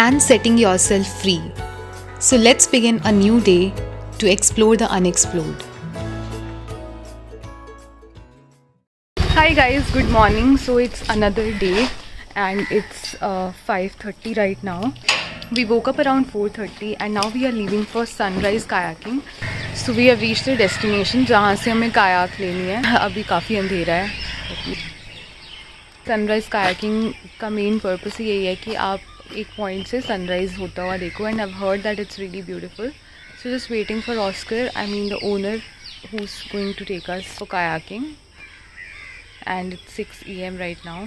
and setting yourself free. So let's begin a new day to explore the unexplored. Hi guys, good morning. So it's another day and it's 5:30 right now. We woke up around 4:30 and now we are leaving for sunrise kayaking. So we have reached the destination जहाँ से हमें kayak लेनी है. अभी काफ़ी अंधेरा है. Sunrise kayaking का मेन पर्पस यही है कि आप एक पॉइंट से सनराइज़ होता हुआ देखो. And I have heard that it's really beautiful. So just waiting for Oscar, I mean the owner who is going to take us for kayaking. And it's 6 AM right now.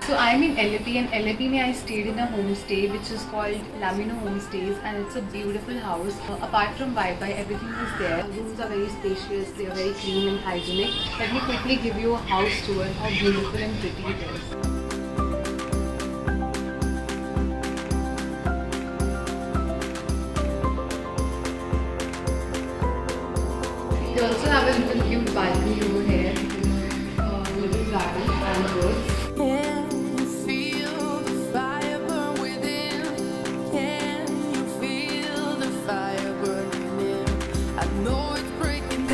So I'm in LAP, and LAP mein I stayed in a homestay which is called Lamino Homestays, and it's a beautiful house. Apart from Wi-Fi, everything is there. Rooms are very spacious, they are very clean and hygienic. Let me quickly give you a house tour, how beautiful and pretty it is. We also have a little cute balcony over here, little garden and birds.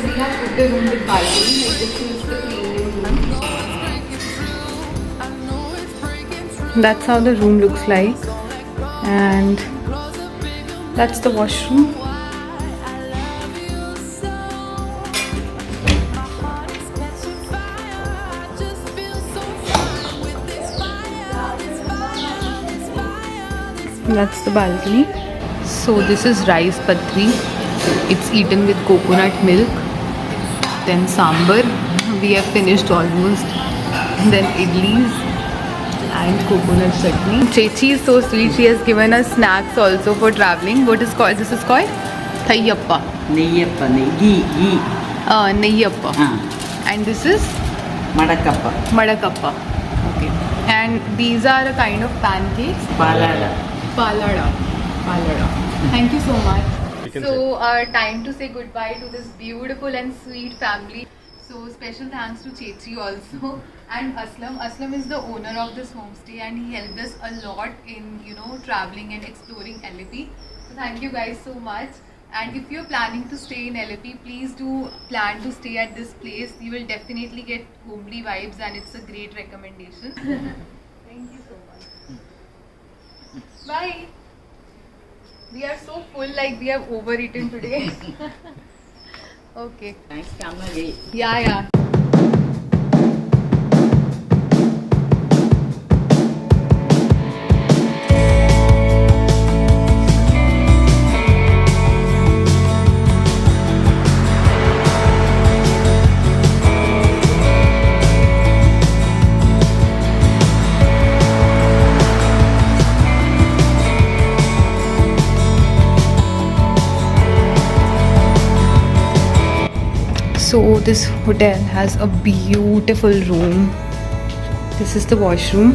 We have put the room with balcony, like this is the cleaning room. That's how the room looks like, and that's the washroom. That's the balcony. So this is rice patri. It's eaten with coconut milk. Then sambar. We have finished almost. Then idlis and coconut chutney. Chechi is so sweet. She has given us snacks also for traveling. What is called? This is called Thayyappa. Neyyappa, ghee. Neyyappa. And this is Madakappa. Madakappa. Okay. And these are a kind of pancakes. Palada. Thank you so much. So time to say goodbye to this beautiful and sweet family. So special thanks to Chechi also and Aslam. Aslam is the owner of this homestay and he helped us a lot in traveling and exploring LAP. So thank you guys so much. And if you're planning to stay in LAP, please do plan to stay at this place. You will definitely get homely vibes and it's a great recommendation. Thank you so much. Bye. We are so full, like we have overeaten today. Okay. Nice camera. Yeah. So this hotel has a beautiful room. This is the washroom.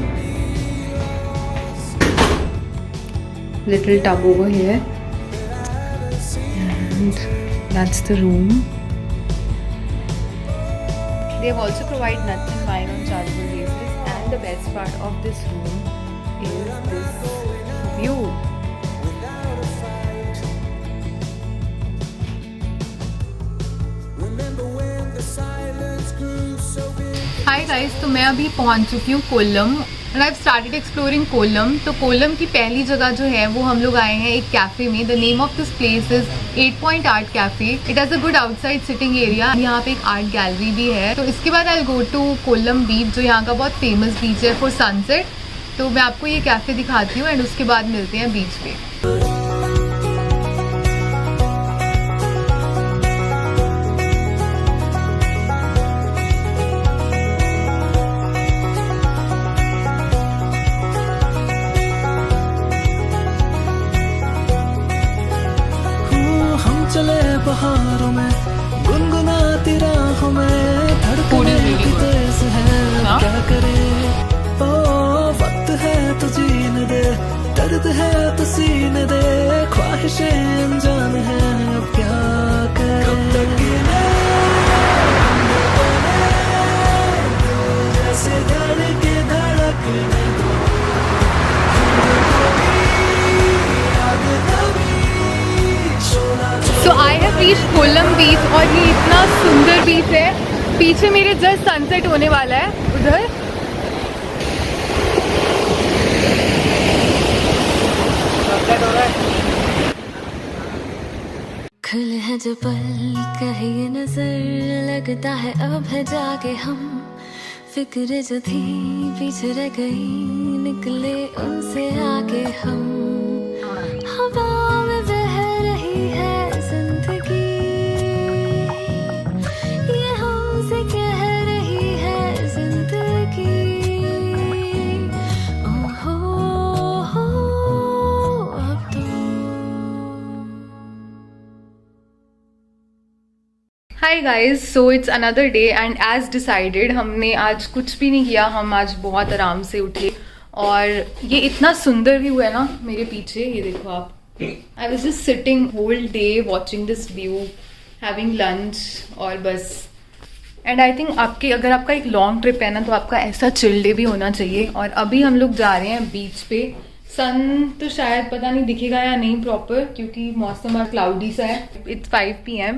Little tub over here. And that's the room. They have also provided nuts and wine on chargeable basis, and the best part of this room is this view. Hi guys, तो मैं अभी पहुंच चुकी हूँ Kollam and I started exploring Kollam. तो कोल्लम की पहली जगह जो है वो हम लोग आए हैं एक कैफ़े में। The name of this place is 8 Point art cafe. It has a good outside sitting area. यहाँ पे एक आर्ट गैलरी भी है। तो इसके बाद आई गो टू कोल्लम बीच, जो यहाँ का बहुत फेमस बीच है फॉर सनसेट। तो मैं आपको ये कैफ़े दिखाती हूँ एंड उसके बाद मिलते हैं बीच पे। चले बहारों में गुनगुनाती राहों में धड़कने की तेज है, अब क्या करे। ओ वक्त है तो जीने दे, दर्द है तो सीने दे, ख्वाहिशें अनजान है, अब क्या करे। कब तक गिने जैसे धड़के धड़कने दो, सो आई हैव रीच्ड कोल्लम बीच और ये इतना सुंदर बीच है। पीछे मेरे जस्ट सनसेट होने वाला है उधर। खुले हैं जो पल कहीं नजर, लगता है अब है जाके हम। फिक्र जो थी पीछे रह गई, निकले उनसे आगे हम। हवा में बह रही है जिंदगी, ये हमसे कह रही है जिंदगी। ओहो हो अब तो। Hi guys, so it's another day and as decided हमने आज कुछ भी नहीं किया। हम आज बहुत आराम से उठे और ये इतना सुंदर व्यू है ना मेरे पीछे, ये देखो आप। I was just sitting whole day watching this view, having lunch और बस। एंड आई थिंक अगर आपका एक लॉन्ग ट्रिप है ना तो आपका ऐसा चिल डे भी होना चाहिए। और अभी हम लोग जा रहे हैं बीच पे। सन तो शायद पता नहीं दिखेगा या नहीं प्रॉपर, क्योंकि मौसम और क्लाउडी सा है। इट्स 5 PM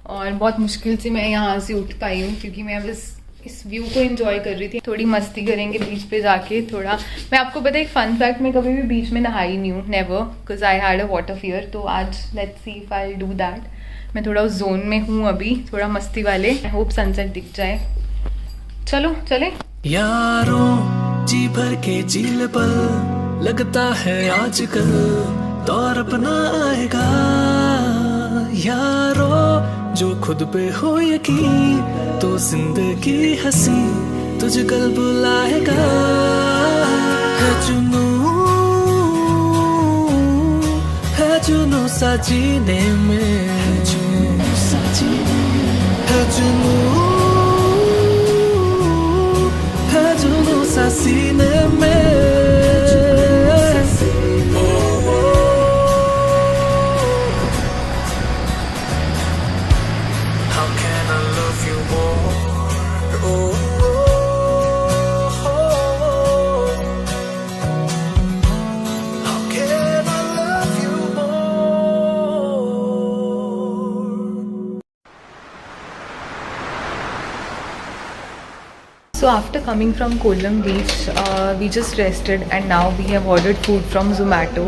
और बहुत मुश्किल से मैं यहाँ से उठ पाई हूँ, क्योंकि मैं बस इस व्यू को एंजॉय कर रही थी। थोड़ी मस्ती करेंगे बीच पे जाके थोड़ा। मैं आपको पता है एक फन फैक्ट, मैं कभी भी बीच में नहाई नहीं हूँ, never, because I had a water fear. तो आज let's see if I do that. मैं थोड़ा उस जोन में हूँ अभी, थोड़ा मस्ती वाले। आई होप सनसेट दिख जाए। चलो चले यारों, जी भर के झील पल, लगता है आजकल दौर अपना आएगा। यारों, जो खुद पे हो यकीन, तो जिंदगी हंसी तुझे कल बुलाएगा। है जुनून सा जीने में, है जुनून सा सीने में। So after coming from Kollam beach, we just rested and now we have ordered food from Zomato.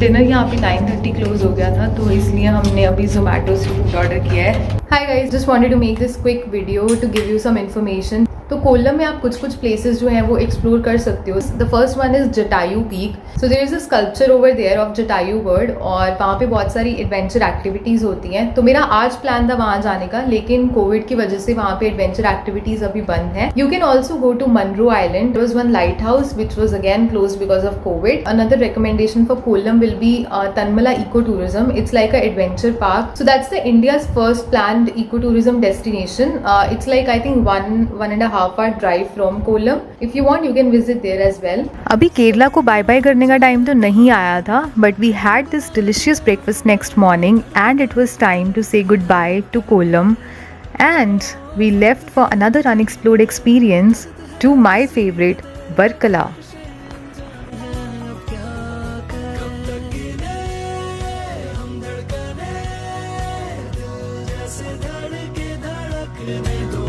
Dinner यहाँ पे 9:30 क्लोज हो गया था, तो इसलिए हमने अभी Zomato से फूड ऑर्डर किया है। Hi guys, just wanted to make this quick video to give you some information. तो कोल्लम में आप कुछ कुछ प्लेसेस जो हैं वो एक्सप्लोर कर सकते हो। The first one is Jatayu peak. So there is a sculpture over there of Jatayu bird और वहाँ पे बहुत सारी एडवेंचर एक्टिविटीज़ होती हैं। तो मेरा आज प्लान था वहाँ जाने का, लेकिन कोविड की वजह से वहाँ पे एडवेंचर एक्टिविटीज़ अभी बंद है। You can also go to Munroe Island. There was one lighthouse which was again close because of Covid. Another recommendation for Kollam will be Thenmala eco tourism. It's like an adventure park. So that's the India's first planned ecotourism destination. It's like I think 1.5 hour drive from Kollam. If you want, you can visit there as well. अभी केरला को bye bye करने का time तो नहीं आया था, but we had this delicious breakfast next morning and it was time to say goodbye to Kollam. And we left for another unexplored experience to my favorite, Barkala. धड़के धड़कने दो